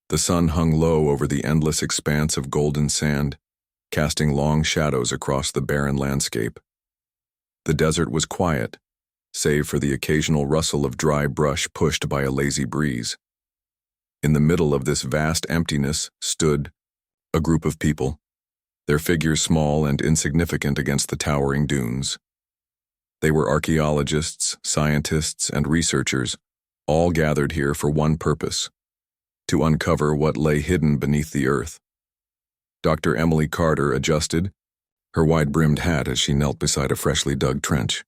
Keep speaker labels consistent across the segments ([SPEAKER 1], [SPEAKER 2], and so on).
[SPEAKER 1] The sun hung low over the endless expanse of golden sand, casting long shadows across the barren landscape. The desert was quiet, save for the occasional rustle of dry brush pushed by a lazy breeze. In the middle of this vast emptiness stood a group of people, their figures small and insignificant against the towering dunes. They were archaeologists, scientists, and researchers, all gathered here for one purpose: to uncover what lay hidden beneath the earth. Dr. Emily Carter adjusted her wide-brimmed hat as she knelt beside a freshly dug trench.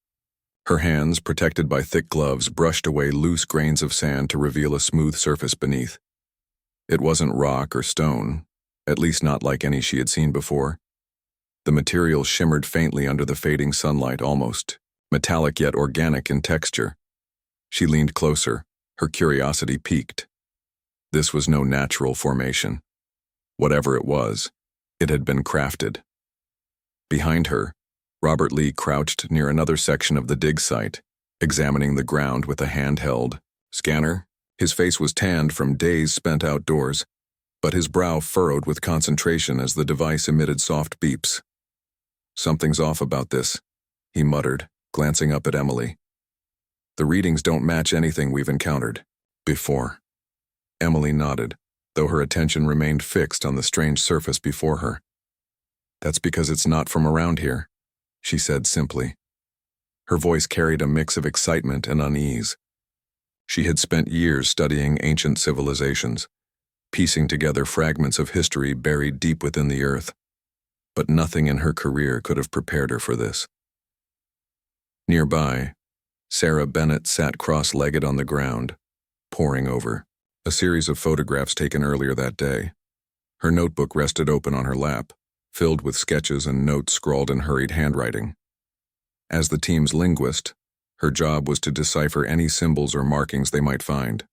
[SPEAKER 1] Her hands, protected by thick gloves, brushed away loose grains of sand to reveal a smooth surface beneath. It wasn't rock or stone, at least not like any she had seen before. The material shimmered faintly under the fading sunlight, almost metallic yet organic in texture. She leaned closer, her curiosity piqued. This was no natural formation. Whatever it was, it had been crafted. Behind her, Robert Lee crouched near another section of the dig site, examining the ground with a handheld scanner. His face was tanned from days spent outdoors, but his brow furrowed with concentration as the device emitted soft beeps. "Something's off about this," he muttered, glancing up at Emily. "The readings don't match anything we've encountered before." Emily nodded, though her attention remained fixed on the strange surface before her. "That's because it's not from around here," she said simply. Her voice carried a mix of excitement and unease. She had spent years studying ancient civilizations, piecing together fragments of history buried deep within the earth, but nothing in her career could have prepared her for this. Nearby, Sarah Bennett sat cross-legged on the ground, poring over a series of photographs taken earlier that day. Her notebook rested open on her lap, filled with sketches and notes scrawled in hurried handwriting. As the team's linguist, her job was to decipher any symbols or markings they might find.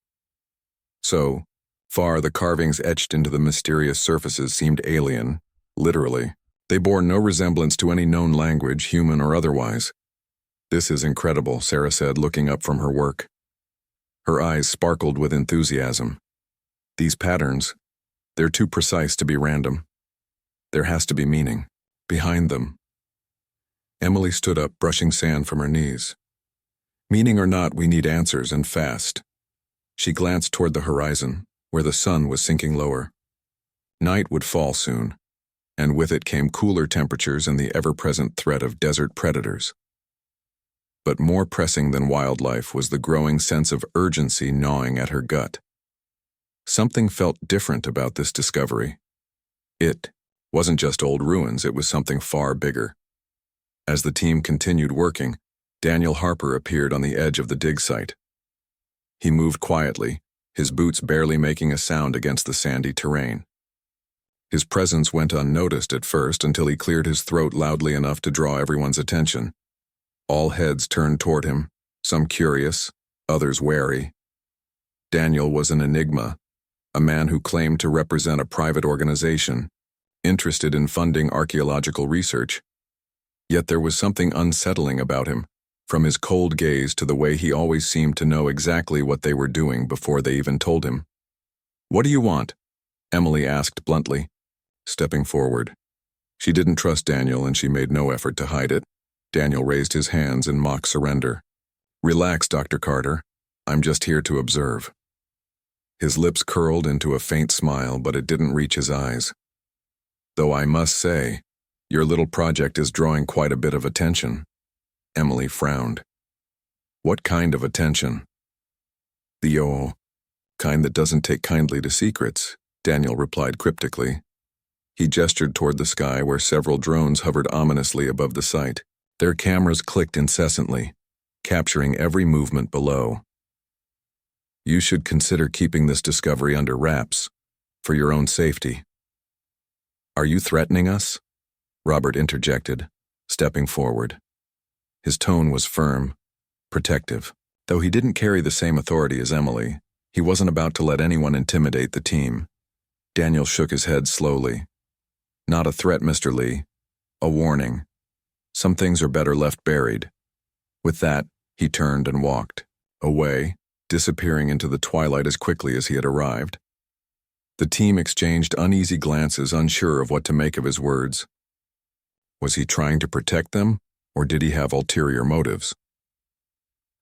[SPEAKER 1] So far, the carvings etched into the mysterious surfaces seemed alien, literally. They bore no resemblance to any known language, human or otherwise. "This is incredible," Sarah said, looking up from her work. Her eyes sparkled with enthusiasm. "These patterns, they're too precise to be random. There has to be meaning behind them." Emily stood up, brushing sand from her knees. "Meaning or not, we need answers, and fast." She glanced toward the horizon, where the sun was sinking lower. Night would fall soon, and with it came cooler temperatures and the ever-present threat of desert predators. But more pressing than wildlife was the growing sense of urgency gnawing at her gut. Something felt different about this discovery. It wasn't just old ruins, it was something far bigger. As the team continued working, Daniel Harper appeared on the edge of the dig site. He moved quietly, his boots barely making a sound against the sandy terrain. His presence went unnoticed at first until he cleared his throat loudly enough to draw everyone's attention. All heads turned toward him, some curious, others wary. Daniel was an enigma, a man who claimed to represent a private organization, interested in funding archaeological research. Yet there was something unsettling about him, from his cold gaze to the way he always seemed to know exactly what they were doing before they even told him. "What do you want?" Emily asked bluntly, stepping forward. She didn't trust Daniel, and she made no effort to hide it. Daniel raised his hands in mock surrender. "Relax, Dr. Carter. I'm just here to observe." His lips curled into a faint smile, but it didn't reach his eyes. "Though I must say, your little project is drawing quite a bit of attention." Emily frowned. "What kind of attention?" "The kind that doesn't take kindly to secrets," Daniel replied cryptically. He gestured toward the sky where several drones hovered ominously above the site. Their cameras clicked incessantly, capturing every movement below. "You should consider keeping this discovery under wraps, for your own safety." "Are you threatening us?" Robert interjected, stepping forward. His tone was firm, protective. Though he didn't carry the same authority as Emily, he wasn't about to let anyone intimidate the team. Daniel shook his head slowly. "Not a threat, Mr. Lee. A warning. Some things are better left buried." With that, he turned and walked away, disappearing into the twilight as quickly as he had arrived. The team exchanged uneasy glances, unsure of what to make of his words. Was he trying to protect them, or did he have ulterior motives?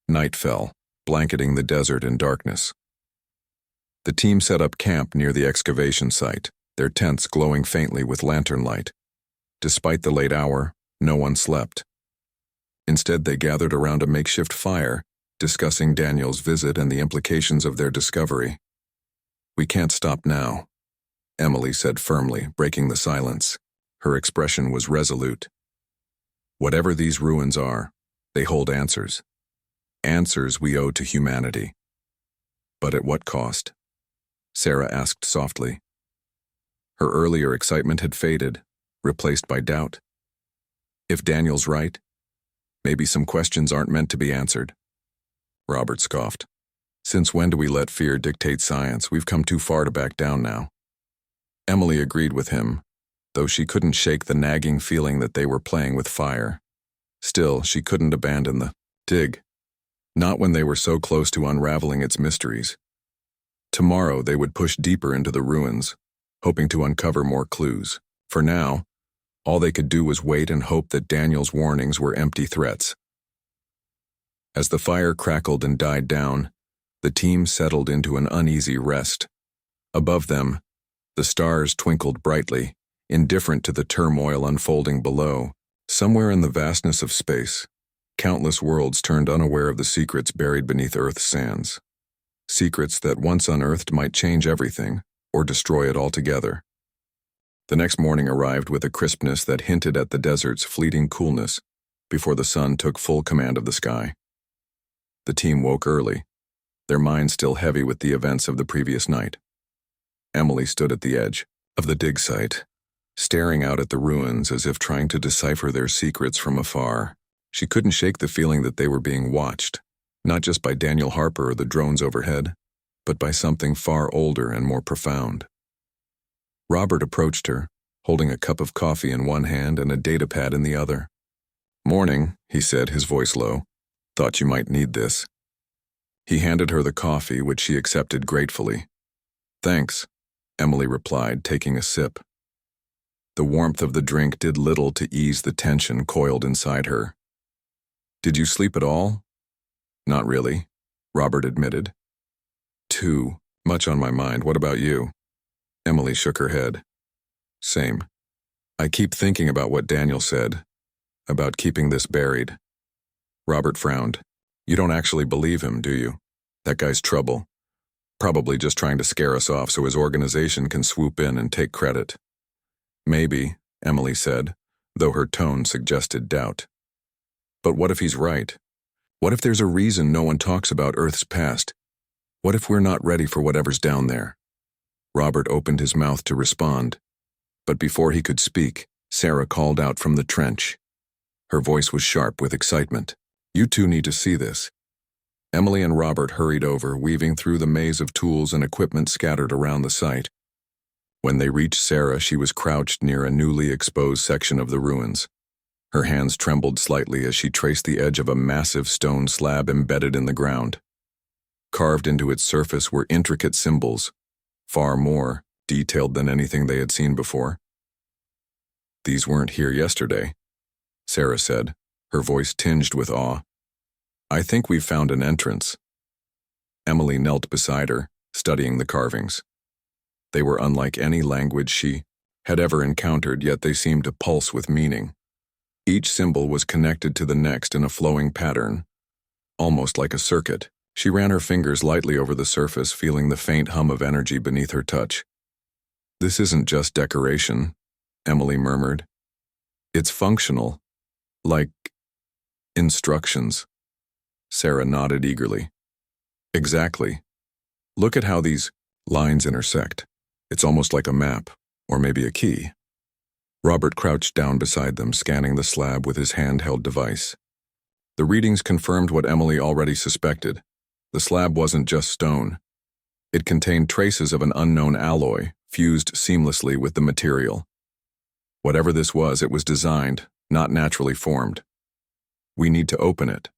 [SPEAKER 1] Night fell, blanketing the desert in darkness. The team set up camp near the excavation site, their tents glowing faintly with lantern light. Despite the late hour, no one slept. Instead, they gathered around a makeshift fire, discussing Daniel's visit and the implications of their discovery. "We can't stop now," Emily said firmly, breaking the silence. Her expression was resolute. "Whatever these ruins are, they hold answers. Answers we owe to humanity." "But at what cost?" Sarah asked softly. Her earlier excitement had faded, replaced by doubt. If Daniel's right, maybe some questions aren't meant to be answered. Robert scoffed. "Since when do we let fear dictate science? We've come too far to back down now." Emily agreed with him, though she couldn't shake the nagging feeling that they were playing with fire. Still, she couldn't abandon the dig. Not when they were so close to unraveling its mysteries. Tomorrow they would push deeper into the ruins, hoping to uncover more clues. For now, all they could do was wait and hope that Daniel's warnings were empty threats. As the fire crackled and died down, the team settled into an uneasy rest. Above them, the stars twinkled brightly, indifferent to the turmoil unfolding below. Somewhere in the vastness of space, countless worlds turned unaware of the secrets buried beneath Earth's sands. Secrets that once unearthed might change everything, or destroy it altogether. The next morning arrived with a crispness that hinted at the desert's fleeting coolness before the sun took full command of the sky. The team woke early, their minds still heavy with the events of the previous night. Emily stood at the edge of the dig site, staring out at the ruins as if trying to decipher their secrets from afar. She couldn't shake the feeling that they were being watched, not just by Daniel Harper or the drones overhead, but by something far older and more profound. Robert approached her, holding a cup of coffee in one hand and a datapad in the other. "Morning," he said, his voice low. "Thought you might need this." He handed her the coffee, which she accepted gratefully. "Thanks," Emily replied, taking a sip. The warmth of the drink did little to ease the tension coiled inside her. "Did you sleep at all?" "Not really," Robert admitted. "Too much on my mind. What about you?" Emily shook her head. "Same. I keep thinking about what Daniel said, about keeping this buried." Robert frowned. "You don't actually believe him, do you? That guy's trouble. Probably just trying to scare us off so his organization can swoop in and take credit." "Maybe," Emily said, though her tone suggested doubt. "But what if he's right? What if there's a reason no one talks about Earth's past? What if we're not ready for whatever's down there?" Robert opened his mouth to respond, but before he could speak, Sarah called out from the trench. Her voice was sharp with excitement. "You two need to see this." Emily and Robert hurried over, weaving through the maze of tools and equipment scattered around the site. When they reached Sarah, she was crouched near a newly exposed section of the ruins. Her hands trembled slightly as she traced the edge of a massive stone slab embedded in the ground. Carved into its surface were intricate symbols, far more detailed than anything they had seen before. "These weren't here yesterday," Sarah said, her voice tinged with awe. "I think we've found an entrance." Emily knelt beside her, studying the carvings. They were unlike any language she had ever encountered, yet they seemed to pulse with meaning. Each symbol was connected to the next in a flowing pattern, almost like a circuit. She ran her fingers lightly over the surface, feeling the faint hum of energy beneath her touch. "This isn't just decoration," Emily murmured. "It's functional, like instructions." Sarah nodded eagerly. "Exactly. Look at how these lines intersect. It's almost like a map, or maybe a key." Robert crouched down beside them, scanning the slab with his handheld device. The readings confirmed what Emily already suspected. The slab wasn't just stone. It contained traces of an unknown alloy, fused seamlessly with the material. Whatever this was, it was designed, not naturally formed. "We need to open it,"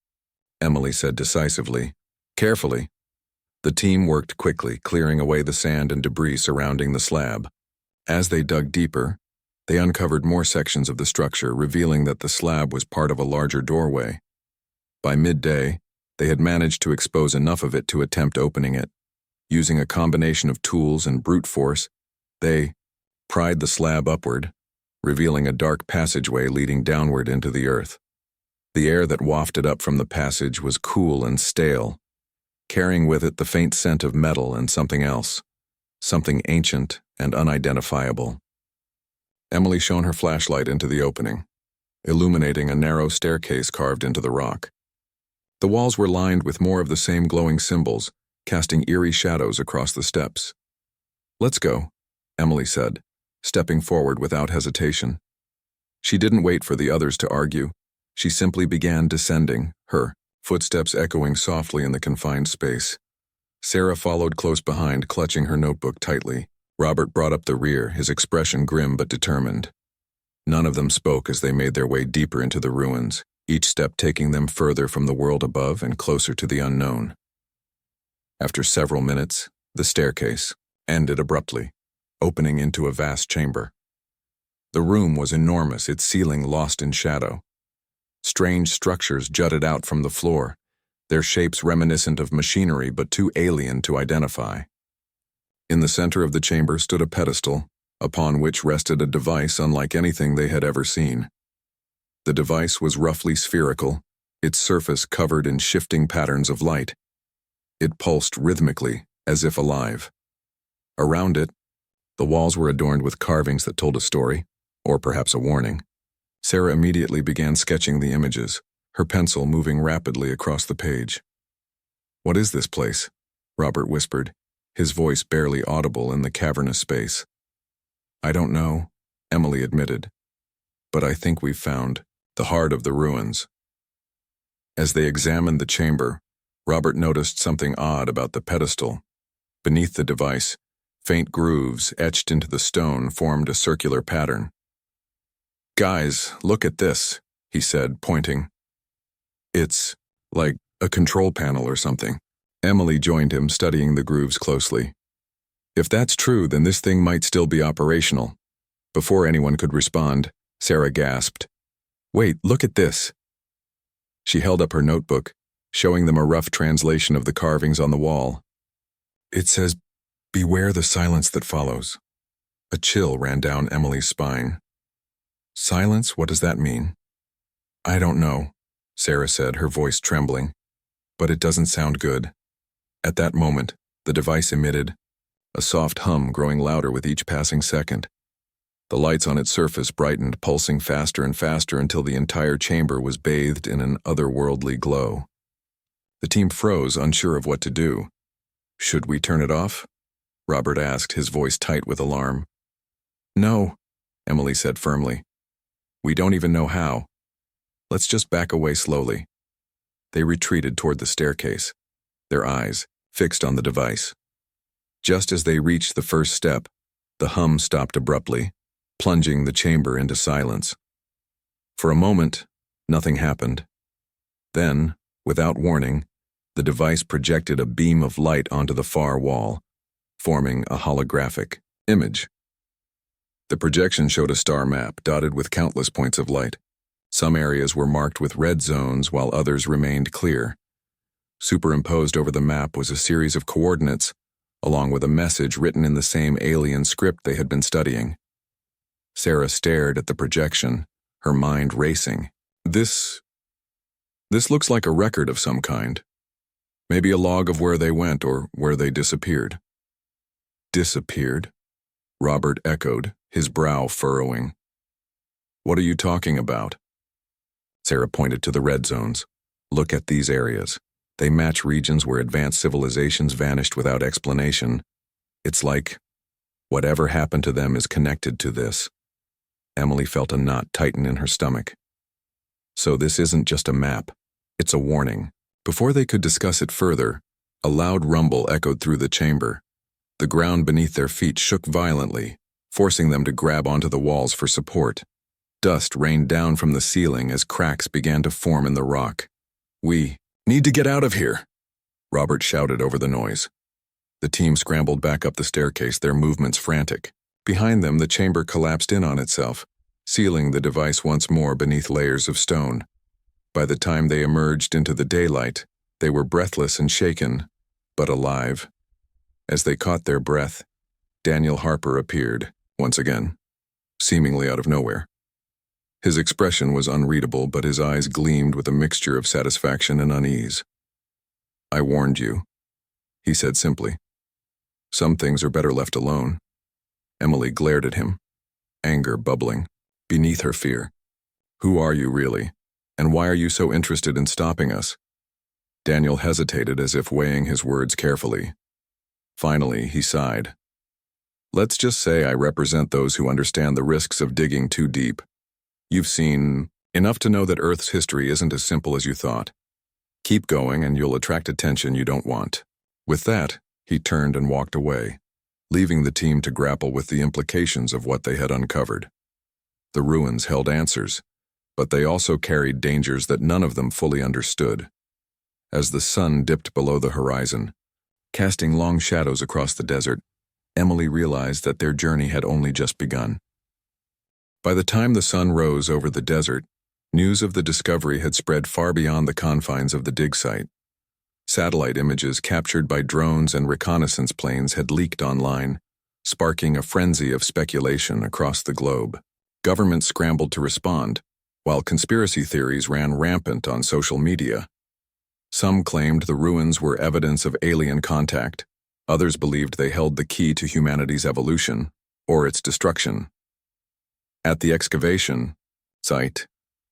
[SPEAKER 1] Emily said decisively. "Carefully. The team worked quickly, clearing away the sand and debris surrounding the slab. As they dug deeper, they uncovered more sections of the structure, revealing that the slab was part of a larger doorway. By midday, they had managed to expose enough of it to attempt opening it. Using a combination of tools and brute force, they pried the slab upward, revealing a dark passageway leading downward into the earth. The air that wafted up from the passage was cool and stale, carrying with it the faint scent of metal and something else, something ancient and unidentifiable. Emily shone her flashlight into the opening, illuminating a narrow staircase carved into the rock. The walls were lined with more of the same glowing symbols, casting eerie shadows across the steps. "Let's go," Emily said, stepping forward without hesitation. She didn't wait for the others to argue. She simply began descending, her footsteps echoing softly in the confined space. Sarah followed close behind, clutching her notebook tightly. Robert brought up the rear, his expression grim but determined. None of them spoke as they made their way deeper into the ruins, each step taking them further from the world above and closer to the unknown. After several minutes, the staircase ended abruptly, opening into a vast chamber. The room was enormous, its ceiling lost in shadow. Strange structures jutted out from the floor, their shapes reminiscent of machinery but too alien to identify. In the center of the chamber stood a pedestal, upon which rested a device unlike anything they had ever seen. The device was roughly spherical, its surface covered in shifting patterns of light. It pulsed rhythmically, as if alive. Around it, the walls were adorned with carvings that told a story, or perhaps a warning. Sarah immediately began sketching the images, her pencil moving rapidly across the page. "What is this place?" Robert whispered, his voice barely audible in the cavernous space. "I don't know," Emily admitted, "but I think we've found the heart of the ruins." As they examined the chamber, Robert noticed something odd about the pedestal. Beneath the device, faint grooves etched into the stone formed a circular pattern. "Guys, look at this," he said, pointing. "It's like a control panel or something." Emily joined him, studying the grooves closely. "If that's true, then this thing might still be operational." Before anyone could respond, Sarah gasped, "Wait, look at this." She held up her notebook, showing them a rough translation of the carvings on the wall. "It says, 'Beware the silence that follows.'" A chill ran down Emily's spine. "Silence? What does that mean?" "I don't know," Sarah said, her voice trembling. "But it doesn't sound good." At that moment, the device emitted a soft hum growing louder with each passing second. The lights on its surface brightened, pulsing faster and faster until the entire chamber was bathed in an otherworldly glow. The team froze, unsure of what to do. "Should we turn it off?" Robert asked, his voice tight with alarm. "No," Emily said firmly. "We don't even know how. Let's just back away slowly." They retreated toward the staircase, their eyes fixed on the device. Just as they reached the first step, the hum stopped abruptly, plunging the chamber into silence. For a moment, nothing happened. Then, without warning, the device projected a beam of light onto the far wall, forming a holographic image. The projection showed a star map dotted with countless points of light. Some areas were marked with red zones while others remained clear. Superimposed over the map was a series of coordinates, along with a message written in the same alien script they had been studying. Sarah stared at the projection, her mind racing. This looks like a record of some kind. Maybe a log of where they went or where they disappeared." "Disappeared?" Robert echoed, his brow furrowing. "What are you talking about?" Sarah pointed to the red zones. "Look at these areas. They match regions where advanced civilizations vanished without explanation. It's like whatever happened to them is connected to this." Emily felt a knot tighten in her stomach. "So this isn't just a map. It's a warning." Before they could discuss it further, a loud rumble echoed through the chamber. The ground beneath their feet shook violently, forcing them to grab onto the walls for support. Dust rained down from the ceiling as cracks began to form in the rock. "We need to get out of here," Robert shouted over the noise. The team scrambled back up the staircase, their movements frantic. Behind them, the chamber collapsed in on itself, sealing the device once more beneath layers of stone. By the time they emerged into the daylight, they were breathless and shaken, but alive. As they caught their breath, Daniel Harper appeared, once again, seemingly out of nowhere. His expression was unreadable, but his eyes gleamed with a mixture of satisfaction and unease. "I warned you," he said simply. "Some things are better left alone." Emily glared at him, anger bubbling beneath her fear. "Who are you really, and why are you so interested in stopping us?" Daniel hesitated as if weighing his words carefully. Finally, he sighed. "Let's just say I represent those who understand the risks of digging too deep. You've seen enough to know that Earth's history isn't as simple as you thought. Keep going and you'll attract attention you don't want." With that, he turned and walked away, leaving the team to grapple with the implications of what they had uncovered. The ruins held answers, but they also carried dangers that none of them fully understood. As the sun dipped below the horizon, casting long shadows across the desert, Emily realized that their journey had only just begun. By the time the sun rose over the desert, news of the discovery had spread far beyond the confines of the dig site. Satellite images captured by drones and reconnaissance planes had leaked online, sparking a frenzy of speculation across the globe. Governments scrambled to respond, while conspiracy theories ran rampant on social media. Some claimed the ruins were evidence of alien contact. Others believed they held the key to humanity's evolution, or its destruction. At the excavation site,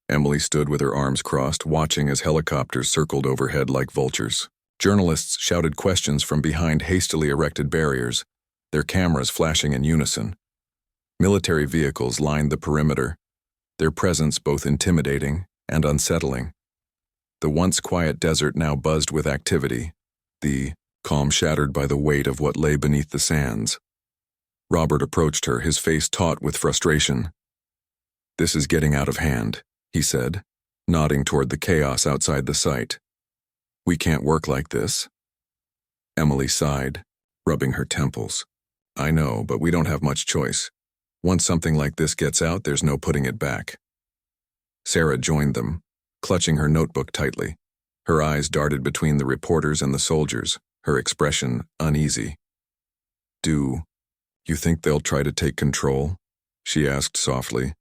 [SPEAKER 1] Emily stood with her arms crossed, watching as helicopters circled overhead like vultures. Journalists shouted questions from behind hastily erected barriers, their cameras flashing in unison. Military vehicles lined the perimeter, their presence both intimidating and unsettling. The once quiet desert now buzzed with activity, the calm shattered by the weight of what lay beneath the sands. Robert approached her, his face taut with frustration. "This is getting out of hand," he said, nodding toward the chaos outside the site. "We can't work like this." Emily sighed, rubbing her temples. "I know, but we don't have much choice. Once something like this gets out, there's no putting it back." Sarah joined them, clutching her notebook tightly. Her eyes darted between the reporters and the soldiers, her expression uneasy. "Do you think they'll try to take control?" she asked softly.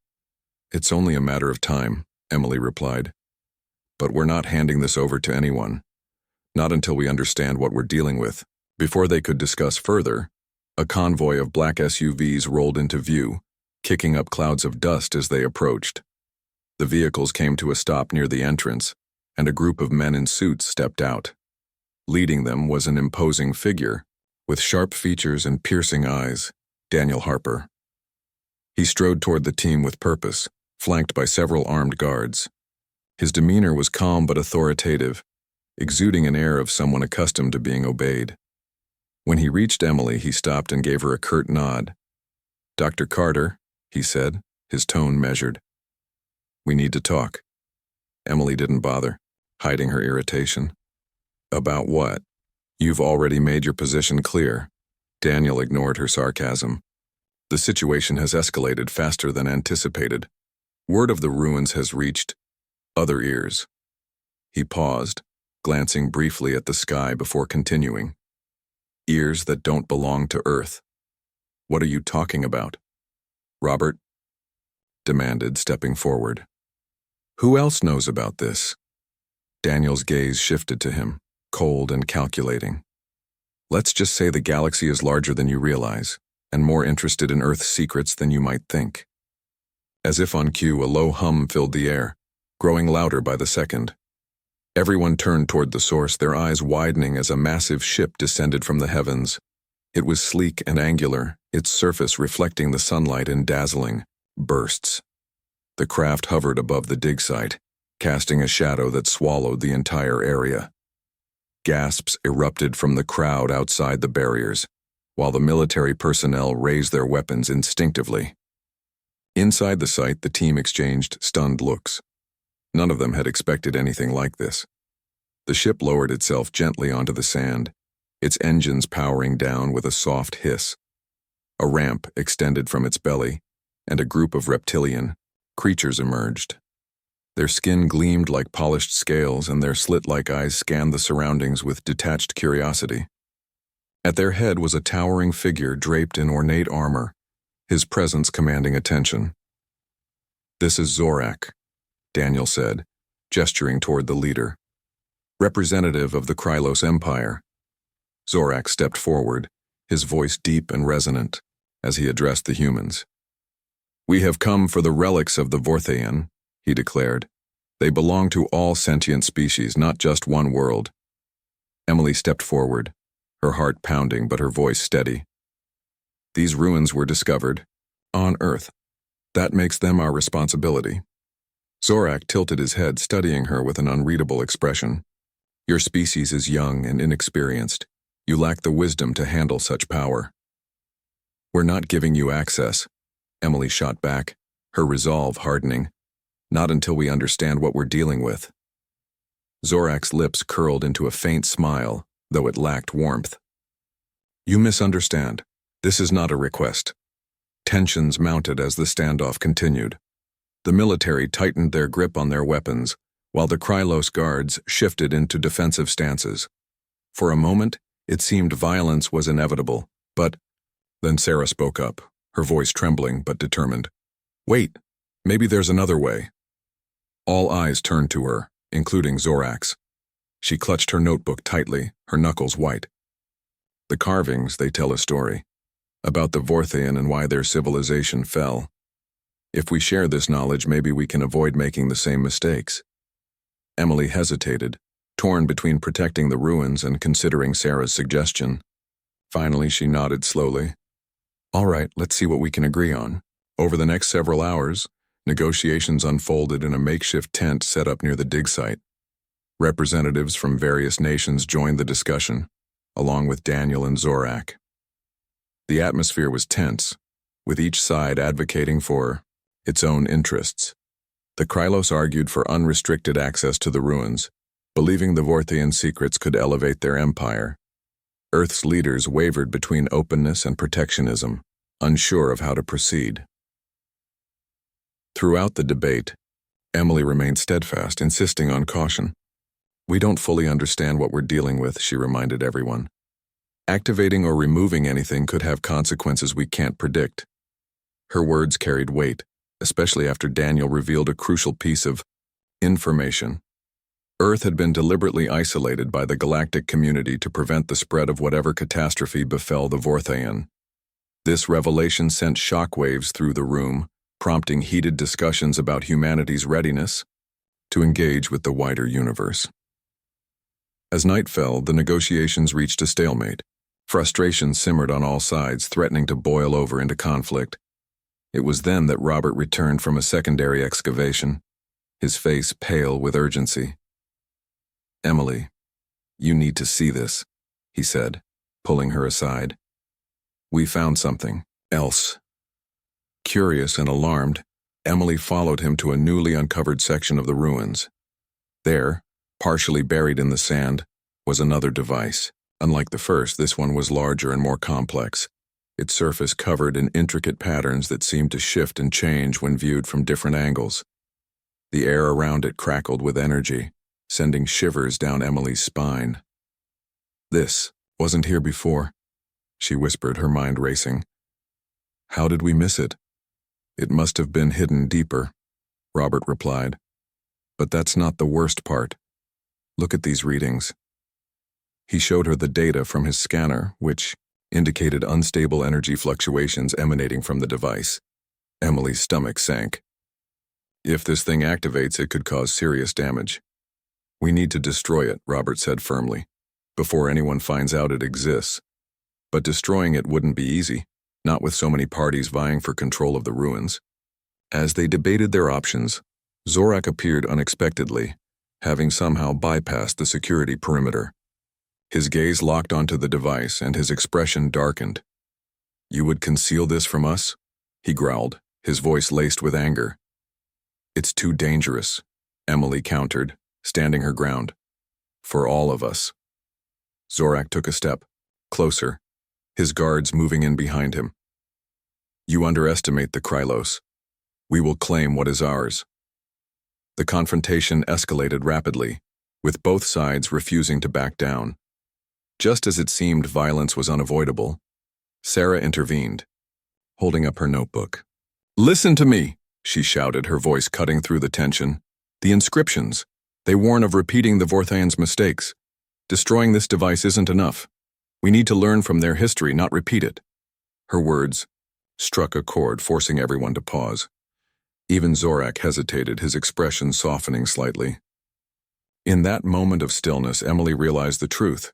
[SPEAKER 1] "It's only a matter of time," Emily replied. "But we're not handing this over to anyone. Not until we understand what we're dealing with." Before they could discuss further, a convoy of black SUVs rolled into view, kicking up clouds of dust as they approached. The vehicles came to a stop near the entrance, and a group of men in suits stepped out. Leading them was an imposing figure, with sharp features and piercing eyes, Daniel Harper. He strode toward the team with purpose, flanked by several armed guards. His demeanor was calm but authoritative, exuding an air of someone accustomed to being obeyed. When he reached Emily, he stopped and gave her a curt nod. "Dr. Carter," he said, his tone measured. "We need to talk." Emily didn't bother, hiding her irritation. "About what? You've already made your position clear." Daniel ignored her sarcasm. "The situation has escalated faster than anticipated. Word of the ruins has reached other ears." He paused, glancing briefly at the sky before continuing. "Ears that don't belong to Earth. What are you talking about?" Robert demanded, stepping forward. "Who else knows about this?" Daniel's gaze shifted to him, cold and calculating. "Let's just say the galaxy is larger than you realize, and more interested in Earth's secrets than you might think." As if on cue, a low hum filled the air, growing louder by the second. Everyone turned toward the source, their eyes widening as a massive ship descended from the heavens. It was sleek and angular, its surface reflecting the sunlight in dazzling bursts. The craft hovered above the dig site, casting a shadow that swallowed the entire area. Gasps erupted from the crowd outside the barriers, while the military personnel raised their weapons instinctively. Inside the site, the team exchanged stunned looks. None of them had expected anything like this. The ship lowered itself gently onto the sand, its engines powering down with a soft hiss. A ramp extended from its belly, and a group of reptilian creatures emerged. Their skin gleamed like polished scales, and their slit-like eyes scanned the surroundings with detached curiosity. At their head was a towering figure draped in ornate armor, his presence commanding attention. "This is Zorak," Daniel said, gesturing toward the leader. "Representative of the Krylos Empire." Zorak stepped forward, his voice deep and resonant, as he addressed the humans. "We have come for the relics of the Vorthaean," he declared. "They belong to all sentient species, not just one world." Emily stepped forward, her heart pounding but her voice steady. "These ruins were discovered on Earth. That makes them our responsibility." Zorak tilted his head, studying her with an unreadable expression. "Your species is young and inexperienced. You lack the wisdom to handle such power." "We're not giving you access," Emily shot back, her resolve hardening. "Not until we understand what we're dealing with." Zorak's lips curled into a faint smile, though it lacked warmth. "You misunderstand. This is not a request." Tensions mounted as the standoff continued. The military tightened their grip on their weapons, while the Krylos guards shifted into defensive stances. For a moment, it seemed violence was inevitable, but then Sarah spoke up, her voice trembling but determined. "Wait, maybe there's another way." All eyes turned to her, including Zorak's. She clutched her notebook tightly, her knuckles white. "The carvings, they tell a story about the Vorthaean and why their civilization fell. If we share this knowledge, maybe we can avoid making the same mistakes." Emily hesitated, torn between protecting the ruins and considering Sarah's suggestion. Finally, she nodded slowly. "All right, let's see what we can agree on." Over the next several hours, negotiations unfolded in a makeshift tent set up near the dig site. Representatives from various nations joined the discussion, along with Daniel and Zorak. The atmosphere was tense, with each side advocating for its own interests. The Krylos argued for unrestricted access to the ruins, believing the Vorthaean secrets could elevate their empire. Earth's leaders wavered between openness and protectionism, unsure of how to proceed. Throughout the debate, Emily remained steadfast, insisting on caution. "We don't fully understand what we're dealing with," she reminded everyone. "Activating or removing anything could have consequences we can't predict." Her words carried weight, especially after Daniel revealed a crucial piece of information. Earth had been deliberately isolated by the galactic community to prevent the spread of whatever catastrophe befell the Vorthaean. This revelation sent shockwaves through the room, prompting heated discussions about humanity's readiness to engage with the wider universe. As night fell, the negotiations reached a stalemate. Frustration simmered on all sides, threatening to boil over into conflict. It was then that Robert returned from a secondary excavation, his face pale with urgency. "Emily, you need to see this," he said, pulling her aside. "We found something else." Curious and alarmed, Emily followed him to a newly uncovered section of the ruins. There, partially buried in the sand, was another device. Unlike the first, this one was larger and more complex, its surface covered in intricate patterns that seemed to shift and change when viewed from different angles. The air around it crackled with energy, sending shivers down Emily's spine. "This wasn't here before," she whispered, her mind racing. "How did we miss it?" "It must have been hidden deeper," Robert replied. "But that's not the worst part. Look at these readings." He showed her the data from his scanner, which indicated unstable energy fluctuations emanating from the device. Emily's stomach sank. "If this thing activates, it could cause serious damage." "We need to destroy it," Robert said firmly, "before anyone finds out it exists. But destroying it wouldn't be easy, not with so many parties vying for control of the ruins." As they debated their options, Zorak appeared unexpectedly, having somehow bypassed the security perimeter. His gaze locked onto the device, and his expression darkened. "You would conceal this from us?" he growled, his voice laced with anger. "It's too dangerous," Emily countered, standing her ground. "For all of us." Zorak took a step, closer, his guards moving in behind him. You underestimate the Krylos. We will claim what is ours. The confrontation escalated rapidly, with both sides refusing to back down. Just as it seemed violence was unavoidable, Sarah intervened, holding up her notebook. "Listen to me," she shouted, her voice cutting through the tension. "The inscriptions. They warn of repeating the Vorthians' mistakes. Destroying this device isn't enough. We need to learn from their history, not repeat it." Her words struck a chord, forcing everyone to pause. Even Zorak hesitated, his expression softening slightly. In that moment of stillness, Emily realized the truth.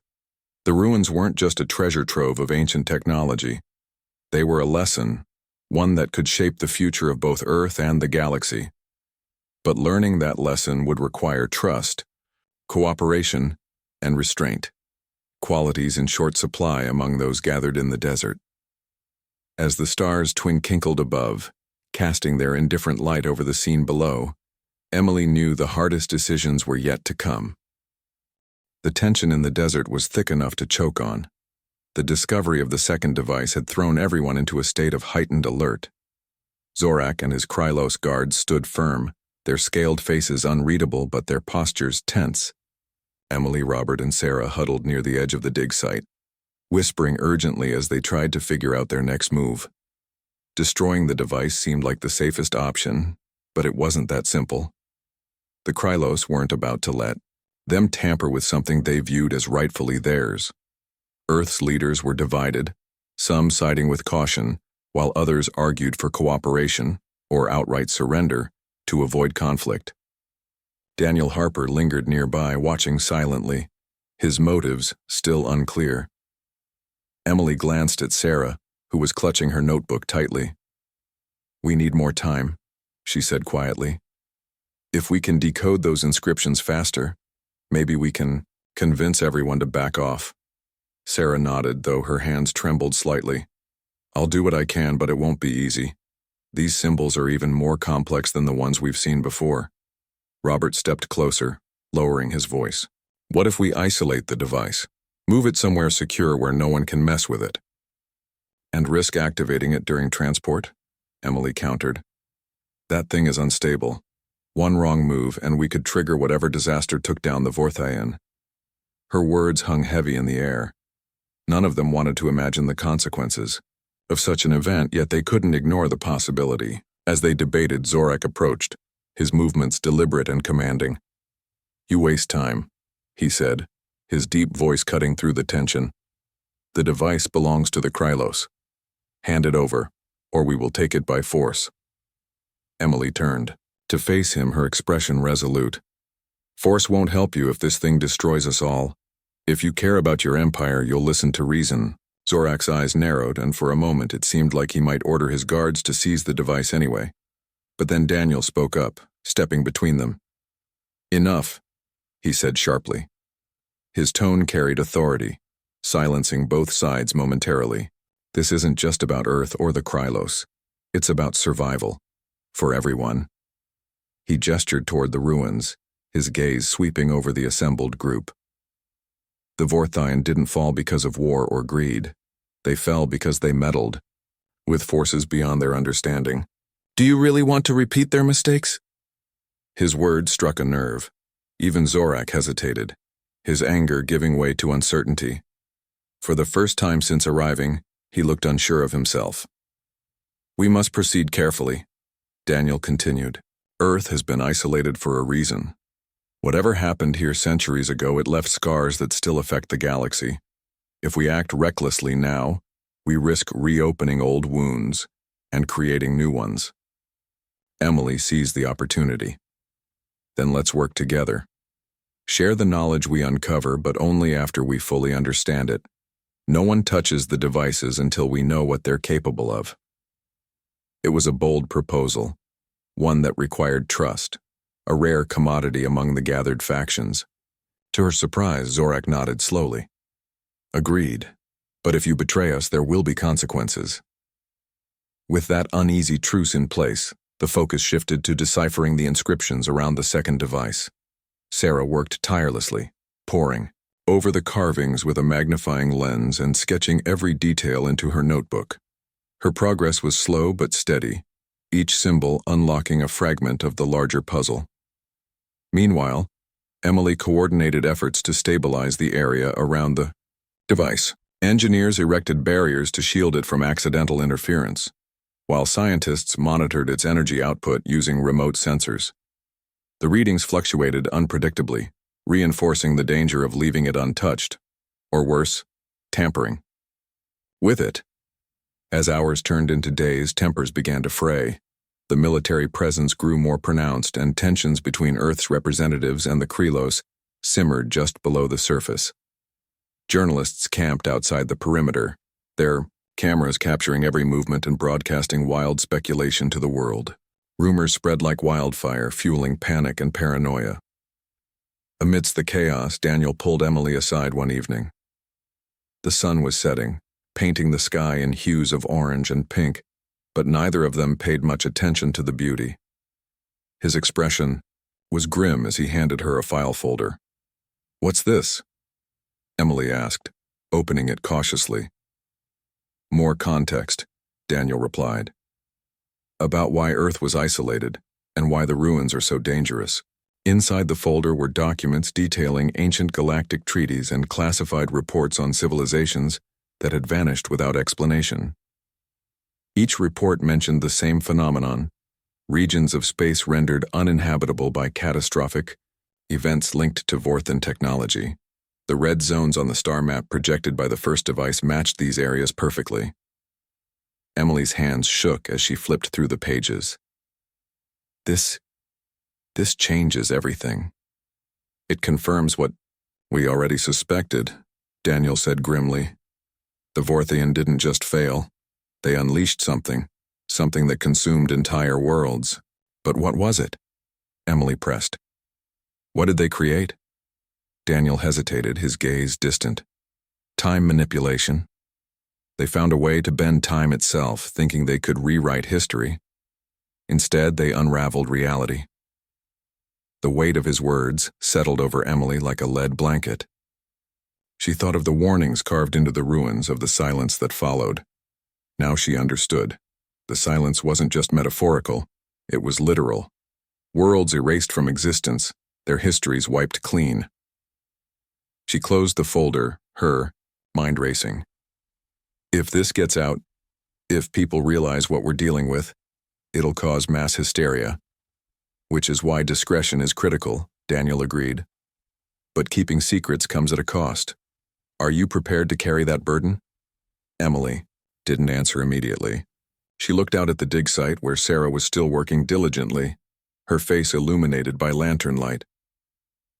[SPEAKER 1] The ruins weren't just a treasure trove of ancient technology. They were a lesson, one that could shape the future of both Earth and the galaxy. But learning that lesson would require trust, cooperation, and restraint, qualities in short supply among those gathered in the desert. As the stars twinkled above, casting their indifferent light over the scene below, Emily knew the hardest decisions were yet to come. The tension in the desert was thick enough to choke on. The discovery of the second device had thrown everyone into a state of heightened alert. Zorak and his Krylos guards stood firm, their scaled faces unreadable but their postures tense. Emily, Robert, and Sarah huddled near the edge of the dig site, whispering urgently as they tried to figure out their next move. Destroying the device seemed like the safest option, but it wasn't that simple. The Krylos weren't about to let them tamper with something they viewed as rightfully theirs. Earth's leaders were divided, some siding with caution, while others argued for cooperation or outright surrender to avoid conflict. Daniel Harper lingered nearby, watching silently, his motives still unclear. Emily glanced at Sarah, who was clutching her notebook tightly. "We need more time," she said quietly. "If we can decode those inscriptions faster, maybe we can convince everyone to back off." Sarah nodded, though her hands trembled slightly. "I'll do what I can, but it won't be easy. These symbols are even more complex than the ones we've seen before." Robert stepped closer, lowering his voice. "What if we isolate the device? Move it somewhere secure where no one can mess with it." "And risk activating it during transport?" Emily countered. "That thing is unstable. One wrong move, and we could trigger whatever disaster took down the Vorthian." Her words hung heavy in the air. None of them wanted to imagine the consequences of such an event, yet they couldn't ignore the possibility. As they debated, Zorak approached, his movements deliberate and commanding. "You waste time," he said, his deep voice cutting through the tension. "The device belongs to the Krylos. Hand it over, or we will take it by force." Emily turned to face him, her expression resolute. "Force won't help you if this thing destroys us all. If you care about your empire, you'll listen to reason." Zorak's eyes narrowed, and for a moment it seemed like he might order his guards to seize the device anyway. But then Daniel spoke up, stepping between them. "Enough," he said sharply. His tone carried authority, silencing both sides momentarily. "This isn't just about Earth or the Krylos. It's about survival. For everyone." He gestured toward the ruins, his gaze sweeping over the assembled group. The Vorthian didn't fall because of war or greed. They fell because they meddled with forces beyond their understanding. "Do you really want to repeat their mistakes?" His words struck a nerve. Even Zorak hesitated, his anger giving way to uncertainty. For the first time since arriving, he looked unsure of himself. "We must proceed carefully," Daniel continued. "Earth has been isolated for a reason. Whatever happened here centuries ago, it left scars that still affect the galaxy. If we act recklessly now, we risk reopening old wounds and creating new ones." Emily seized the opportunity. "Then let's work together. Share the knowledge we uncover, but only after we fully understand it. No one touches the devices until we know what they're capable of." It was a bold proposal, one that required trust, a rare commodity among the gathered factions. To her surprise, Zorak nodded slowly. "Agreed. But if you betray us, there will be consequences." With that uneasy truce in place, the focus shifted to deciphering the inscriptions around the second device. Sarah worked tirelessly, poring over the carvings with a magnifying lens and sketching every detail into her notebook. Her progress was slow but steady, each symbol unlocking a fragment of the larger puzzle. Meanwhile, Emily coordinated efforts to stabilize the area around the device. Engineers erected barriers to shield it from accidental interference, while scientists monitored its energy output using remote sensors. The readings fluctuated unpredictably, reinforcing the danger of leaving it untouched, or worse, tampering. With it, as hours turned into days, tempers began to fray. The military presence grew more pronounced, and tensions between Earth's representatives and the Krylos simmered just below the surface. Journalists camped outside the perimeter, their cameras capturing every movement and broadcasting wild speculation to the world. Rumors spread like wildfire, fueling panic and paranoia. Amidst the chaos, Daniel pulled Emily aside one evening. The sun was setting, painting the sky in hues of orange and pink, but neither of them paid much attention to the beauty. His expression was grim as he handed her a file folder. "What's this?" Emily asked, opening it cautiously. "More context," Daniel replied. "About why Earth was isolated and why the ruins are so dangerous." Inside the folder were documents detailing ancient galactic treaties and classified reports on civilizations that had vanished without explanation. Each report mentioned the same phenomenon: regions of space rendered uninhabitable by catastrophic events linked to Vorthan technology. The red zones on the star map projected by the first device matched these areas perfectly. Emily's hands shook as she flipped through the pages. This changes everything. It confirms what we already suspected, Daniel said grimly. The Vorthian didn't just fail. They unleashed something that consumed entire worlds. But what was it? Emily pressed. What did they create? Daniel hesitated, his gaze distant. Time manipulation. They found a way to bend time itself, thinking they could rewrite history. Instead, they unraveled reality. The weight of his words settled over Emily like a lead blanket. She thought of the warnings carved into the ruins, of the silence that followed. Now she understood. The silence wasn't just metaphorical, it was literal. Worlds erased from existence, their histories wiped clean. She closed the folder, her mind racing. If this gets out, if people realize what we're dealing with, it'll cause mass hysteria. Which is why discretion is critical, Daniel agreed. But keeping secrets comes at a cost. Are you prepared to carry that burden? Emily didn't answer immediately. She looked out at the dig site where Sarah was still working diligently, her face illuminated by lantern light.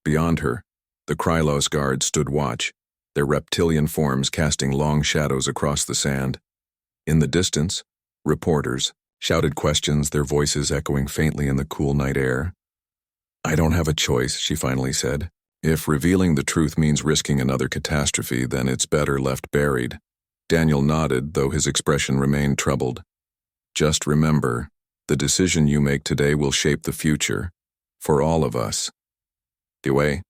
[SPEAKER 1] Beyond her, the Krylos guards stood watch, their reptilian forms casting long shadows across the sand. In the distance, reporters shouted questions, their voices echoing faintly in the cool night air. I don't have a choice, she finally said. If revealing the truth means risking another catastrophe, then it's better left buried. Daniel nodded, though his expression remained troubled. Just remember, the decision you make today will shape the future, for all of us. Anyway,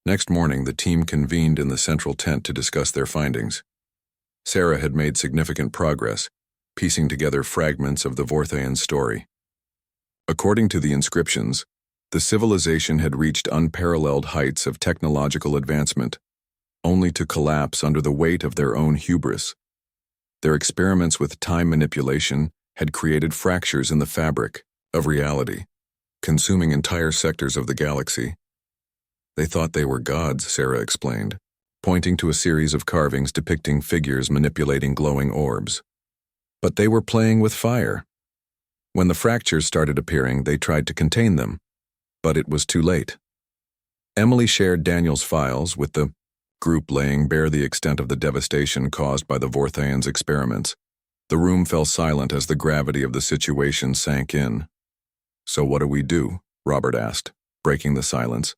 [SPEAKER 1] next morning the team convened in the central tent to discuss their findings. Sarah had made significant progress, piecing together fragments of the Vorthian story. According to the inscriptions, the civilization had reached unparalleled heights of technological advancement, only to collapse under the weight of their own hubris. Their experiments with time manipulation had created fractures in the fabric of reality, consuming entire sectors of the galaxy. They thought they were gods, Sarah explained, pointing to a series of carvings depicting figures manipulating glowing orbs. But they were playing with fire. When the fractures started appearing, they tried to contain them, but it was too late. Emily shared Daniel's files with the group, laying bare the extent of the devastation caused by the Vorthians' experiments. The room fell silent as the gravity of the situation sank in. So what do we do? Robert asked, breaking the silence.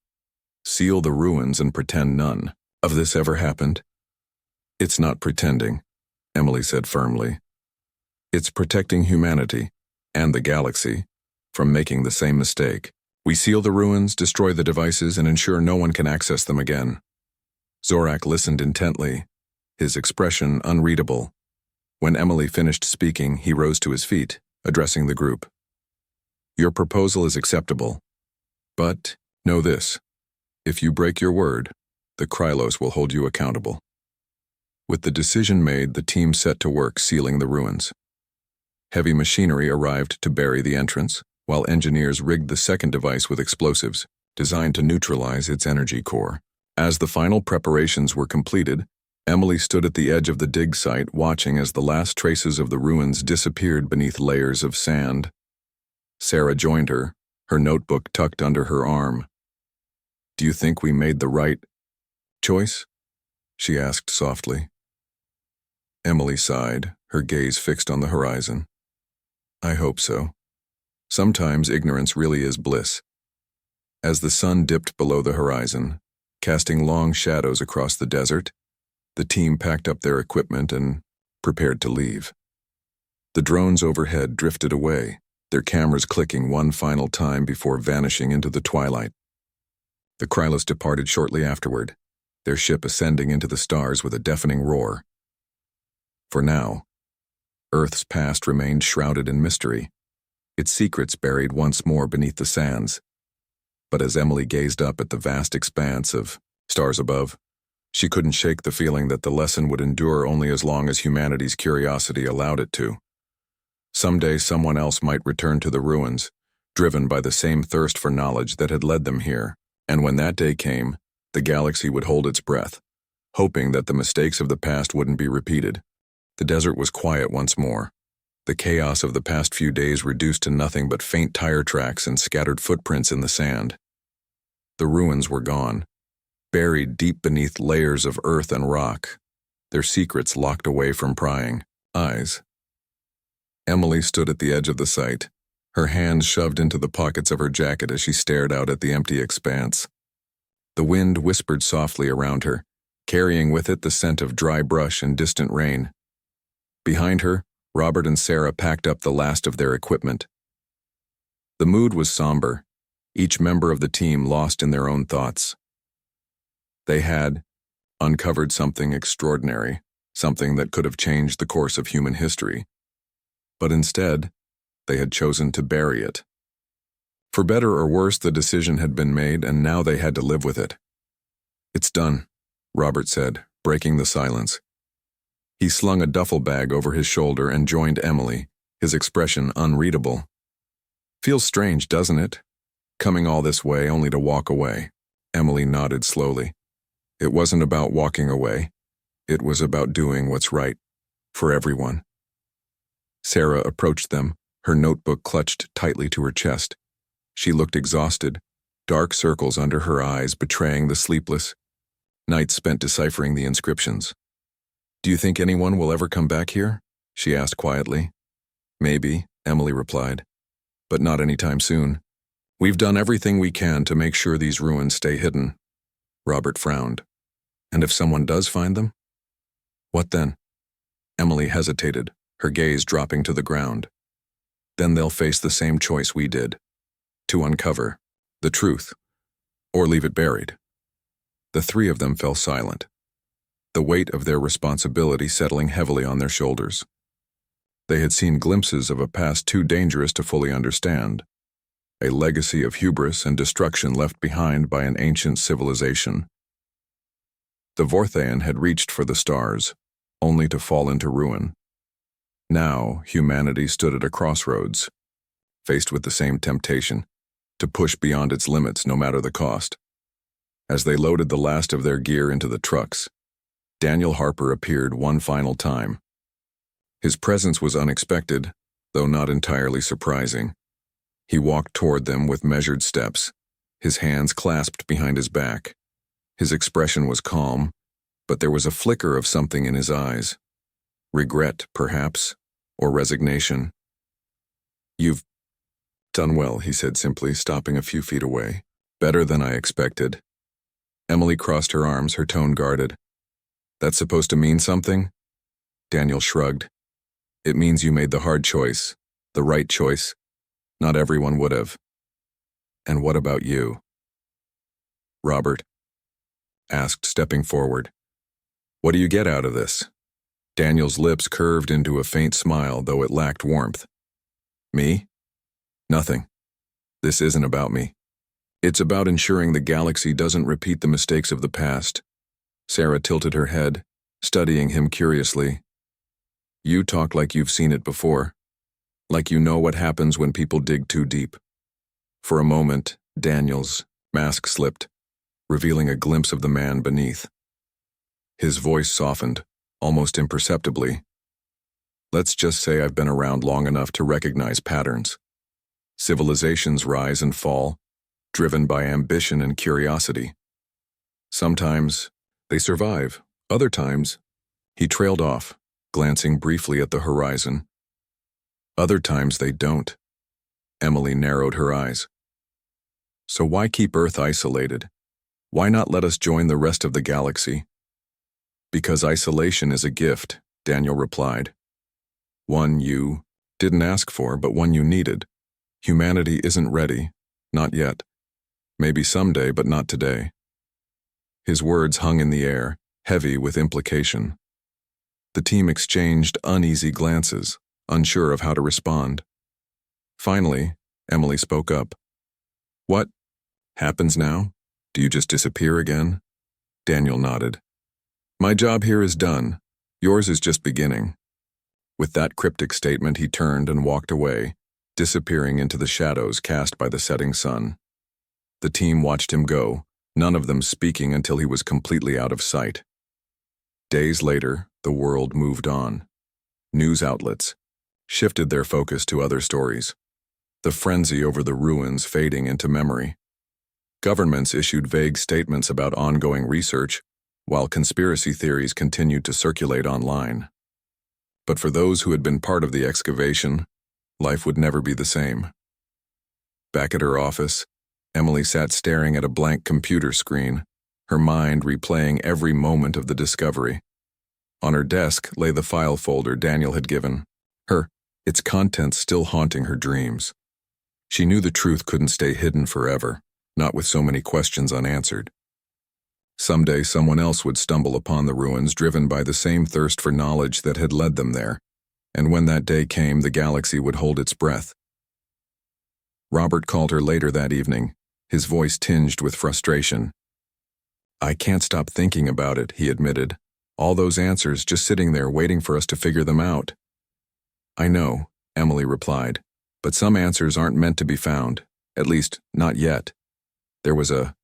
[SPEAKER 1] Seal the ruins and pretend none of this ever happened? It's not pretending, Emily said firmly. It's protecting humanity, and the galaxy, from making the same mistake. We seal the ruins, destroy the devices, and ensure no one can access them again. Zorak listened intently, his expression unreadable. When Emily finished speaking, he rose to his feet, addressing the group. Your proposal is acceptable. But know this. If you break your word, the Krylos will hold you accountable. With the decision made, the team set to work sealing the ruins. Heavy machinery arrived to bury the entrance, while engineers rigged the second device with explosives, designed to neutralize its energy core. As the final preparations were completed, Emily stood at the edge of the dig site watching as the last traces of the ruins disappeared beneath layers of sand. Sarah joined her, her notebook tucked under her arm. Do you think we made the right choice? She asked softly. Emily sighed, her gaze fixed on the horizon. I hope so. Sometimes ignorance really is bliss. As the sun dipped below the horizon, casting long shadows across the desert, the team packed up their equipment and prepared to leave. The drones overhead drifted away, their cameras clicking one final time before vanishing into the twilight. The Krylos departed shortly afterward, their ship ascending into the stars with a deafening roar. For now, Earth's past remained shrouded in mystery, its secrets buried once more beneath the sands. But as Emily gazed up at the vast expanse of stars above, she couldn't shake the feeling that the lesson would endure only as long as humanity's curiosity allowed it to. Someday someone else might return to the ruins, driven by the same thirst for knowledge that had led them here, and when that day came, the galaxy would hold its breath, hoping that the mistakes of the past wouldn't be repeated. The desert was quiet once more, the chaos of the past few days reduced to nothing but faint tire tracks and scattered footprints in the sand. The ruins were gone, buried deep beneath layers of earth and rock, their secrets locked away from prying eyes. Emily stood at the edge of the site, her hands shoved into the pockets of her jacket as she stared out at the empty expanse. The wind whispered softly around her, carrying with it the scent of dry brush and distant rain. Behind her, Robert and Sarah packed up the last of their equipment. The mood was somber, each member of the team lost in their own thoughts. They had uncovered something extraordinary, something that could have changed the course of human history. But instead, they had chosen to bury it. For better or worse, the decision had been made, and now they had to live with it. It's done, Robert said, breaking the silence. He slung a duffel bag over his shoulder and joined Emily, his expression unreadable. Feels strange, doesn't it? Coming all this way only to walk away. Emily nodded slowly. It wasn't about walking away. It was about doing what's right, for everyone. Sarah approached them, her notebook clutched tightly to her chest. She looked exhausted, dark circles under her eyes betraying the sleepless nights spent deciphering the inscriptions. Do you think anyone will ever come back here? She asked quietly. Maybe, Emily replied, but not anytime soon. We've done everything we can to make sure these ruins stay hidden. Robert frowned. And if someone does find them? What then? Emily hesitated, her gaze dropping to the ground. Then they'll face the same choice we did, to uncover the truth, or leave it buried. The three of them fell silent, the weight of their responsibility settling heavily on their shoulders. They had seen glimpses of a past too dangerous to fully understand, a legacy of hubris and destruction left behind by an ancient civilization. The Vorthaean had reached for the stars, only to fall into ruin. Now, humanity stood at a crossroads, faced with the same temptation, to push beyond its limits no matter the cost. As they loaded the last of their gear into the trucks, Daniel Harper appeared one final time. His presence was unexpected, though not entirely surprising. He walked toward them with measured steps, his hands clasped behind his back. His expression was calm, but there was a flicker of something in his eyes. Regret, perhaps, or resignation. You've done well, he said simply, stopping a few feet away. Better than I expected. Emily crossed her arms, her tone guarded. That's supposed to mean something? Daniel shrugged. It means you made the hard choice, the right choice. Not everyone would have. And what about you? Robert. asked, stepping forward. What do you get out of this? Daniel's lips curved into a faint smile, though it lacked warmth. Me? Nothing. This isn't about me. It's about ensuring the galaxy doesn't repeat the mistakes of the past. Sarah tilted her head, studying him curiously. You talk like you've seen it before, like you know what happens when people dig too deep. For a moment, Daniel's mask slipped, revealing a glimpse of the man beneath. His voice softened, almost imperceptibly. Let's just say I've been around long enough to recognize patterns. Civilizations rise and fall, driven by ambition and curiosity. Sometimes they survive, other times, he trailed off, glancing briefly at the horizon. Other times they don't. Emily narrowed her eyes. So why keep Earth isolated? Why not let us join the rest of the galaxy? Because isolation is a gift, Daniel replied. One you didn't ask for, but one you needed. Humanity isn't ready, not yet. Maybe someday, but not today. His words hung in the air, heavy with implication. The team exchanged uneasy glances, unsure of how to respond. Finally, Emily spoke up. What happens now? Do you just disappear again? Daniel nodded. My job here is done. Yours is just beginning. With that cryptic statement, he turned and walked away, disappearing into the shadows cast by the setting sun. The team watched him go, none of them speaking until he was completely out of sight. Days later, the world moved on. News outlets shifted their focus to other stories, the frenzy over the ruins fading into memory. Governments issued vague statements about ongoing research, while conspiracy theories continued to circulate online. But for those who had been part of the excavation, life would never be the same. Back at her office, Emily sat staring at a blank computer screen, her mind replaying every moment of the discovery. On her desk lay the file folder Daniel had given her, its contents still haunting her dreams. She knew the truth couldn't stay hidden forever, not with so many questions unanswered. Someday someone else would stumble upon the ruins, driven by the same thirst for knowledge that had led them there, and when that day came, the galaxy would hold its breath. Robert called her later that evening, his voice tinged with frustration. I can't stop thinking about it, he admitted. All those answers just sitting there waiting for us to figure them out. I know, Emily replied, but some answers aren't meant to be found, at least not yet. There was a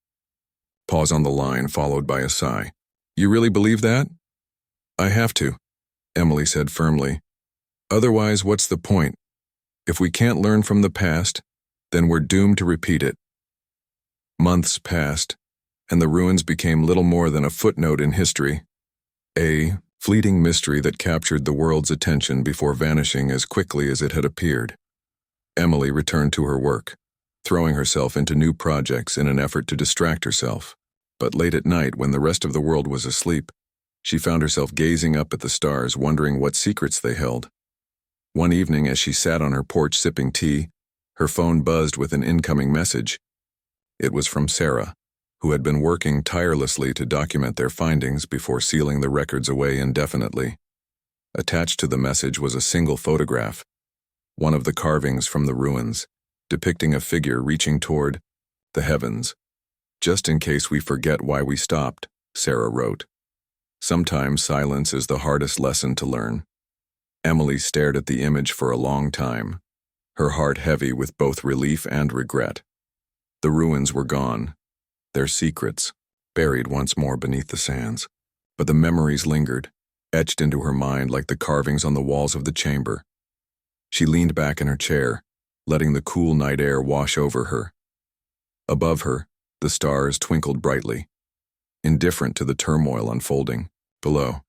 [SPEAKER 1] pause on the line, followed by a sigh. You really believe that? I have to, Emily said firmly. Otherwise, what's the point? If we can't learn from the past, then we're doomed to repeat it. Months passed, and the ruins became little more than a footnote in history, a fleeting mystery that captured the world's attention before vanishing as quickly as it had appeared. Emily returned to her work, throwing herself into new projects in an effort to distract herself. But late at night, when the rest of the world was asleep, she found herself gazing up at the stars, wondering what secrets they held. One evening, as she sat on her porch sipping tea, her phone buzzed with an incoming message. It was from Sarah, who had been working tirelessly to document their findings before sealing the records away indefinitely. Attached to the message was a single photograph, one of the carvings from the ruins, depicting a figure reaching toward the heavens. Just in case we forget why we stopped, Sarah wrote. Sometimes silence is the hardest lesson to learn. Emily stared at the image for a long time, her heart heavy with both relief and regret. The ruins were gone, their secrets buried once more beneath the sands. But the memories lingered, etched into her mind like the carvings on the walls of the chamber. She leaned back in her chair, letting the cool night air wash over her. Above her, the stars twinkled brightly, indifferent to the turmoil unfolding below.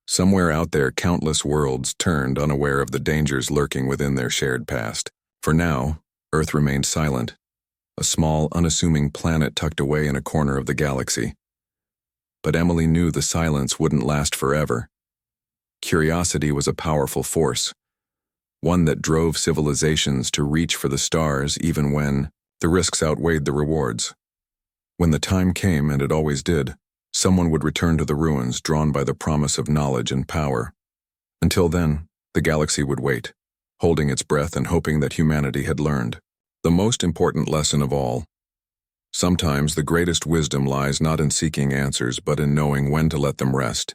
[SPEAKER 1] Somewhere out there, countless worlds turned, unaware of the dangers lurking within their shared past. For now, Earth remained silent, a small, unassuming planet tucked away in a corner of the galaxy. But Emily knew the silence wouldn't last forever. Curiosity was a powerful force, one that drove civilizations to reach for the stars even when the risks outweighed the rewards. When the time came, and it always did, Someone would return to the ruins, drawn by the promise of knowledge and power. Until then, the galaxy would wait, holding its breath and hoping that humanity had learned. The most important lesson of all. Sometimes the greatest wisdom lies not in seeking answers but in knowing when to let them rest.